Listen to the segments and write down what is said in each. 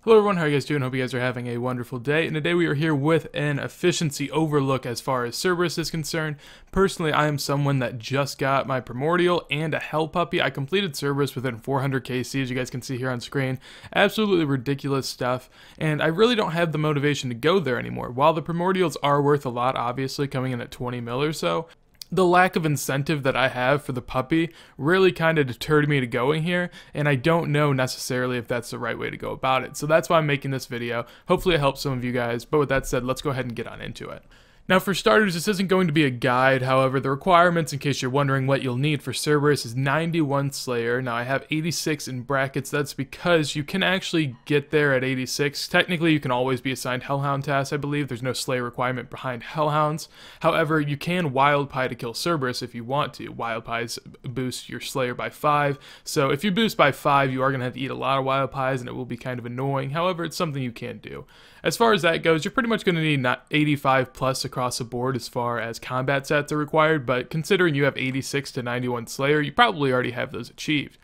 Hello everyone, how are you guys doing? Hope you guys are having a wonderful day. And today we are here with an efficiency overlook as far as Cerberus is concerned. Personally, I am someone that just got my Primordial and a Hell Puppy. I completed Cerberus within 400 KC, as you guys can see here on screen. Absolutely ridiculous stuff, and I really don't have the motivation to go there anymore. While the Primordials are worth a lot, obviously, coming in at 20 mil or so, the lack of incentive that I have for the puppy really kind of deterred me to going here, and I don't know necessarily if that's the right way to go about it. So that's why I'm making this video. Hopefully it helps some of you guys, but with that said, let's go ahead and get on into it. Now for starters, this isn't going to be a guide. However, the requirements, in case you're wondering what you'll need for Cerberus, is 91 Slayer. Now I have 86 in brackets. That's because you can actually get there at 86. Technically, you can always be assigned Hellhound tasks, I believe. There's no Slayer requirement behind Hellhounds. However, you can Wild Pie to kill Cerberus if you want to. Wild Pies boost your Slayer by 5. So if you boost by 5, you are going to have to eat a lot of Wild Pies, and it will be kind of annoying. However, it's something you can do. As far as that goes, you're pretty much going to need 85 plus across the board as far as combat sets are required, but considering you have 86 to 91 Slayer, you probably already have those achieved.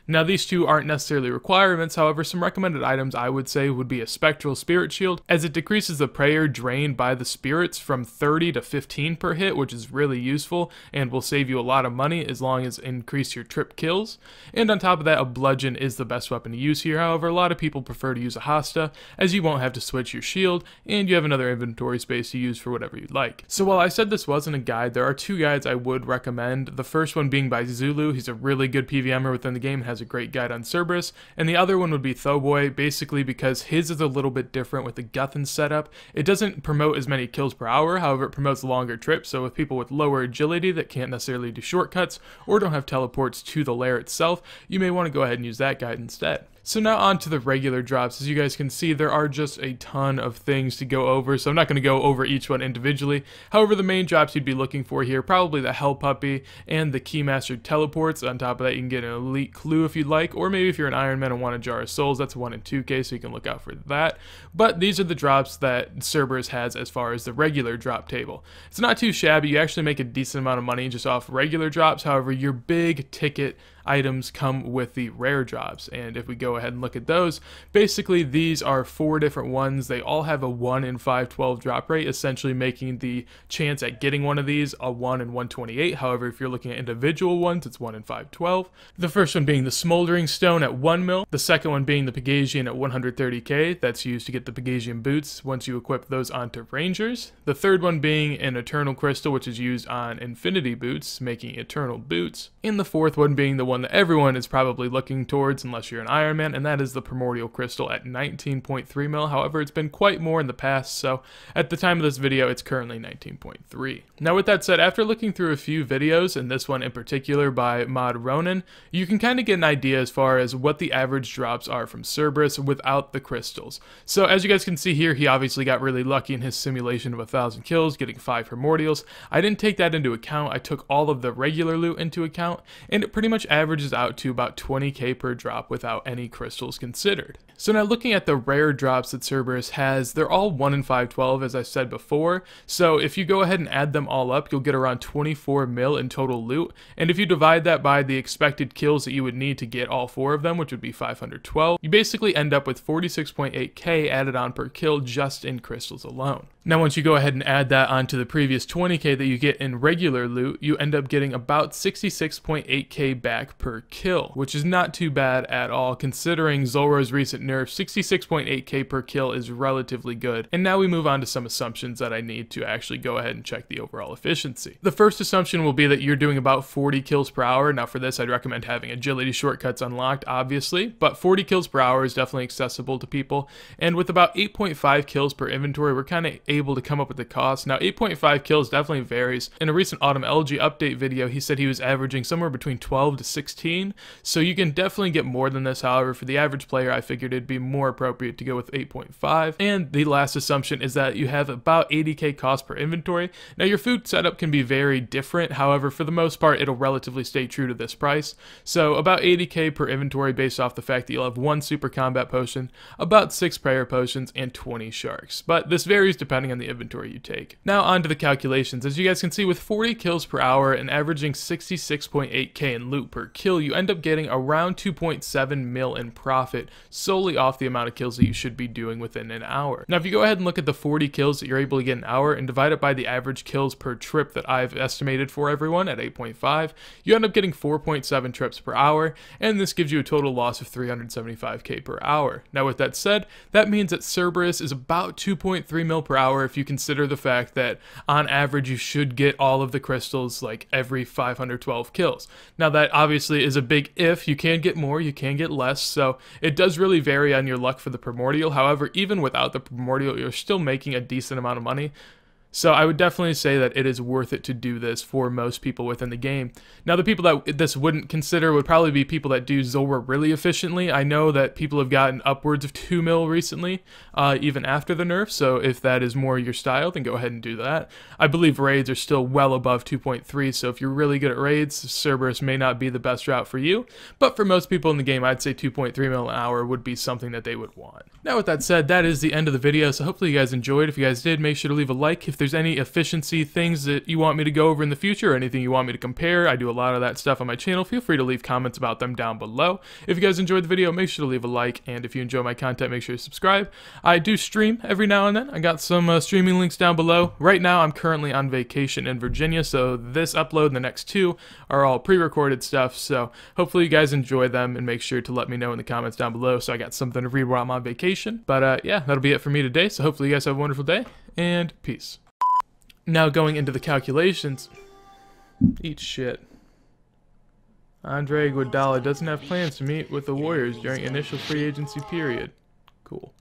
Now these two aren't necessarily requirements, however some recommended items I would say would be a Spectral Spirit Shield, as it decreases the prayer drained by the spirits from 30 to 15 per hit, which is really useful and will save you a lot of money as long as increase your trip kills. And on top of that, a Bludgeon is the best weapon to use here. However, a lot of people prefer to use a Hasta, as you won't have to switch your shield and you have another inventory space to use for whatever you'd like. So while I said this wasn't a guide, there are two guides I would recommend. The first one being by Zulu. He's a really good PVMer within the game and has a great guide on Cerberus, and the other one would be Thoboy, basically because his is a little bit different with the Guthan setup. It doesn't promote as many kills per hour, however it promotes longer trips, so with people with lower agility that can't necessarily do shortcuts or don't have teleports to the lair itself, you may want to go ahead and use that guide instead. So now on to the regular drops. As you guys can see, there are just a ton of things to go over, so I'm not going to go over each one individually. However, the main drops you'd be looking for here, probably the Hell Puppy and the Keymaster teleports. On top of that, you can get an Elite Clue if you'd like, or maybe if you're an Iron Man and want a Jar of Souls, that's 1 and 2k, so you can look out for that. But these are the drops that Cerberus has as far as the regular drop table. It's not too shabby. You actually make a decent amount of money just off regular drops. However, your big ticket items come with the rare drops, and if we go ahead and look at those, basically these are 4 different ones. They all have a 1 in 512 drop rate, essentially making the chance at getting one of these a 1 in 128. However, if you're looking at individual ones, it's 1 in 512. The first one being the Smoldering Stone at 1 mil, the second one being the Pegasian at 130k. That's used to get the Pegasian boots once you equip those onto Rangers. The third one being an Eternal Crystal, which is used on Infinity boots, making Eternal boots. And the fourth one being the one that everyone is probably looking towards unless you're an Iron Man, and that is the Primordial Crystal at 19.3 mil. However, it's been quite more in the past, so at the time of this video, it's currently 19.3. Now with that said, after looking through a few videos, and this one in particular by Mod Ronan, you can kind of get an idea as far as what the average drops are from Cerberus without the crystals. So as you guys can see here, he obviously got really lucky in his simulation of 1,000 kills, getting 5 Primordials. I didn't take that into account. I took all of the regular loot into account, and it pretty much averages out to about 20k per drop without any crystals considered. So now looking at the rare drops that Cerberus has, they're all 1 in 512 as I said before, so if you go ahead and add them all up, you'll get around 24 mil in total loot, and if you divide that by the expected kills that you would need to get all 4 of them, which would be 512, you basically end up with 46.8k added on per kill just in crystals alone. Now once you go ahead and add that onto the previous 20k that you get in regular loot, you end up getting about 66.8k back per kill, which is not too bad at all considering Zulrah's recent nerf. 66.8k per kill is relatively good. And now we move on to some assumptions that I need to actually go ahead and check the overall efficiency. The first assumption will be that you're doing about 40 kills per hour. Now for this, I'd recommend having agility shortcuts unlocked, obviously, but 40 kills per hour is definitely accessible to people. And with about 8.5 kills per inventory, we're kind of able to come up with the cost. Now 8.5 kills definitely varies. In a recent Autumn LG update video, he said he was averaging somewhere between 12 to 16, so you can definitely get more than this. However, for the average player, I figured it'd be more appropriate to go with 8.5. And the last assumption is that you have about 80k cost per inventory. Now your food setup can be very different, however for the most part it'll relatively stay true to this price. So about 80k per inventory based off the fact that you'll have 1 super combat potion, about 6 prayer potions, and 20 sharks. But this varies depending on the inventory you take. Now on to the calculations. As you guys can see, with 40 kills per hour and averaging 66.8k in loot per kill, you end up getting around 2.7 mil in profit solely off the amount of kills that you should be doing within an hour. Now, if you go ahead and look at the 40 kills that you're able to get an hour and divide it by the average kills per trip that I've estimated for everyone at 8.5, you end up getting 4.7 trips per hour, and this gives you a total loss of 375k per hour. Now, with that said, that means that Cerberus is about 2.3 mil per hour if you consider the fact that on average you should get all of the crystals like every 512 kills. Now, that obviously is a big if. You can get more, you can get less, so it does really vary on your luck for the primordial. However, even without the primordial, you're still making a decent amount of money. So I would definitely say that it is worth it to do this for most people within the game. Now, the people that this wouldn't consider would probably be people that do Zulrah really efficiently. I know that people have gotten upwards of 2 mil recently, even after the nerf, so if that is more your style, then go ahead and do that. I believe raids are still well above 2.3, so if you're really good at raids, Cerberus may not be the best route for you, but for most people in the game, I'd say 2.3 mil an hour would be something that they would want. Now, with that said, that is the end of the video, so hopefully you guys enjoyed. If you guys did, make sure to leave a like. If there's any efficiency things that you want me to go over in the future or anything you want me to compare, I do a lot of that stuff on my channel. Feel free to leave comments about them down below. If you guys enjoyed the video, make sure to leave a like, and if you enjoy my content, make sure to subscribe. I do stream every now and then. I got some streaming links down below. Right now, I'm currently on vacation in Virginia, so this upload and the next two are all pre-recorded stuff, so hopefully you guys enjoy them, and make sure to let me know in the comments down below so I got something to read while I'm on vacation. But yeah, that'll be it for me today, so hopefully you guys have a wonderful day, and peace. Now, going into the calculations, eat shit. Andre Iguodala doesn't have plans to meet with the Warriors during initial free agency period. Cool.